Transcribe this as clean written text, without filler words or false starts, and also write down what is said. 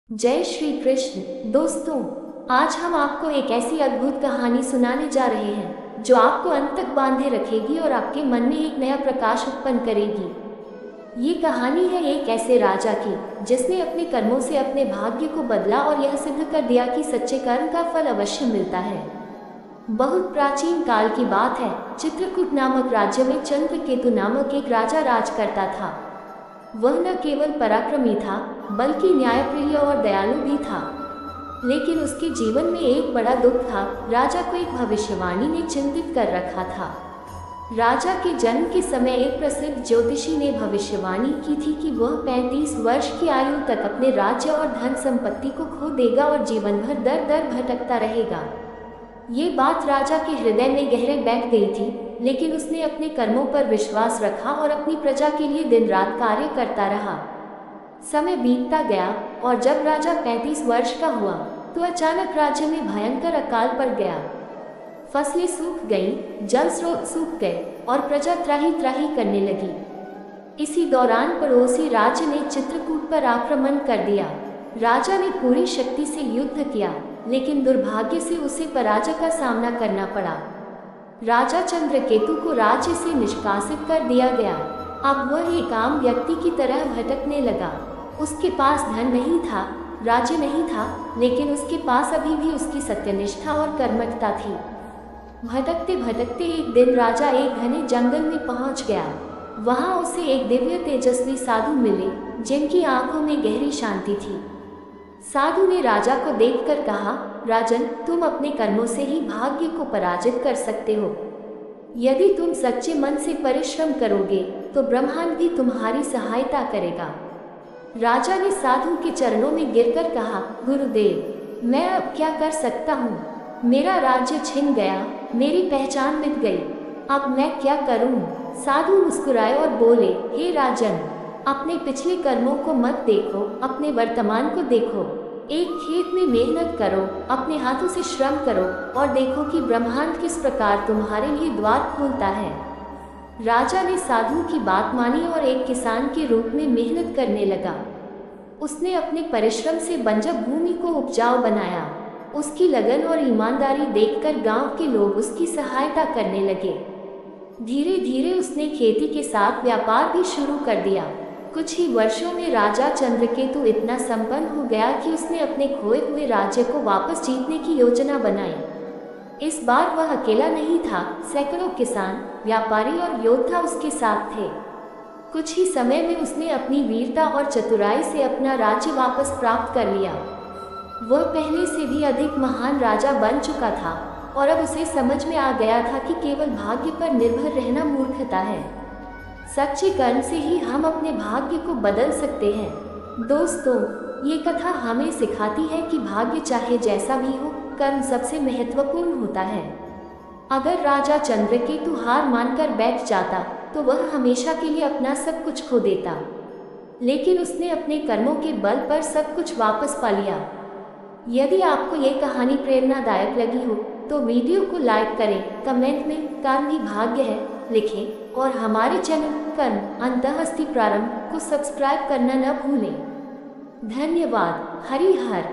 जय श्री कृष्ण। दोस्तों, आज हम आपको एक ऐसी अद्भुत कहानी सुनाने जा रहे हैं जो आपको अंत तक बांधे रखेगी और आपके मन में एक नया प्रकाश उत्पन्न करेगी। ये कहानी है एक ऐसे राजा की जिसने अपने कर्मों से अपने भाग्य को बदला और यह सिद्ध कर दिया कि सच्चे कर्म का फल अवश्य मिलता है। बहुत प्राचीन काल की बात है। चित्रकूट नामक राज्य में चंद्रकेतु नामक एक राजा राज करता था। वह न केवल पराक्रमी था बल्कि न्यायप्रिय और दयालु भी था। लेकिन उसके जीवन में एक बड़ा दुख था। राजा को एक भविष्यवाणी ने चिंतित कर रखा था। राजा के जन्म के समय एक प्रसिद्ध ज्योतिषी ने भविष्यवाणी की थी कि वह 35 वर्ष की आयु तक अपने राज्य और धन संपत्ति को खो देगा और जीवन भर दर दर भटकता रहेगा। ये बात राजा के हृदय में गहरे बैठ गई थी, लेकिन उसने अपने कर्मों पर विश्वास रखा और अपनी प्रजा के लिए दिन रात कार्य करता रहा। समय बीतता गया और जब राजा 35 वर्ष का हुआ तो अचानक राज्य में भयंकर अकाल पड़ गया। फसलें सूख गईं, जल स्रोत सूख गए और प्रजा त्राही त्राही करने लगी। इसी दौरान पड़ोसी राज्य ने चित्रकूट पर आक्रमण कर दिया। राजा ने पूरी शक्ति से युद्ध किया, लेकिन दुर्भाग्य से उसे पराजय का सामना करना पड़ा। राजा चंद्रकेतु को राज्य से निष्कासित कर दिया गया। अब वह एक आम व्यक्ति की तरह भटकने लगा। उसके पास धन नहीं था, राज्य नहीं था, लेकिन उसके पास अभी भी उसकी सत्यनिष्ठा और कर्मठता थी। भटकते भटकते एक दिन राजा एक घने जंगल में पहुंच गया। वहां उसे एक दिव्य तेजस्वी साधु मिले जिनकी आंखों में गहरी शांति थी। साधु ने राजा को देखकर कहा, राजन, तुम अपने कर्मों से ही भाग्य को पराजित कर सकते हो। यदि तुम सच्चे मन से परिश्रम करोगे तो ब्रह्मांड भी तुम्हारी सहायता करेगा। राजा ने साधु के चरणों में गिरकर कहा, गुरुदेव, मैं अब क्या कर सकता हूँ? मेरा राज्य छिन गया, मेरी पहचान मिट गई। अब मैं क्या करूँ? साधु मुस्कुराए और बोले, हे राजन, अपने पिछले कर्मों को मत देखो, अपने वर्तमान को देखो। एक खेत में मेहनत करो, अपने हाथों से श्रम करो और देखो कि ब्रह्मांड किस प्रकार तुम्हारे लिए द्वार खोलता है। राजा ने साधु की बात मानी और एक किसान के रूप में मेहनत करने लगा। उसने अपने परिश्रम से बंजर भूमि को उपजाऊ बनाया। उसकी लगन और ईमानदारी देखकर गांव के लोग उसकी सहायता करने लगे। धीरे धीरे उसने खेती के साथ व्यापार भी शुरू कर दिया। कुछ ही वर्षों में राजा चंद्रकेतु इतना संपन्न हो गया कि उसने अपने खोए हुए राज्य को वापस जीतने की योजना बनाई। इस बार वह अकेला नहीं था, सैकड़ों किसान, व्यापारी और योद्धा उसके साथ थे। कुछ ही समय में उसने अपनी वीरता और चतुराई से अपना राज्य वापस प्राप्त कर लिया। वह पहले से भी अधिक महान राजा बन चुका था और अब उसे समझ में आ गया था कि केवल भाग्य पर निर्भर रहना मूर्खता है। सच्चे कर्म से ही हम अपने भाग्य को बदल सकते हैं। दोस्तों, ये कथा हमें सिखाती है कि भाग्य चाहे जैसा भी हो, कर्म सबसे महत्वपूर्ण होता है। अगर राजा चंद्रकेतु हार मानकर बैठ जाता तो वह हमेशा के लिए अपना सब कुछ खो देता, लेकिन उसने अपने कर्मों के बल पर सब कुछ वापस पा लिया। यदि आपको ये कहानी प्रेरणादायक लगी हो तो वीडियो को लाइक करें, कमेंट में कर्म ही भाग्य है लिखें और हमारे चैनल कर्म अंतःस्थि प्रारंभ को सब्सक्राइब करना न भूलें। धन्यवाद। हरि हर।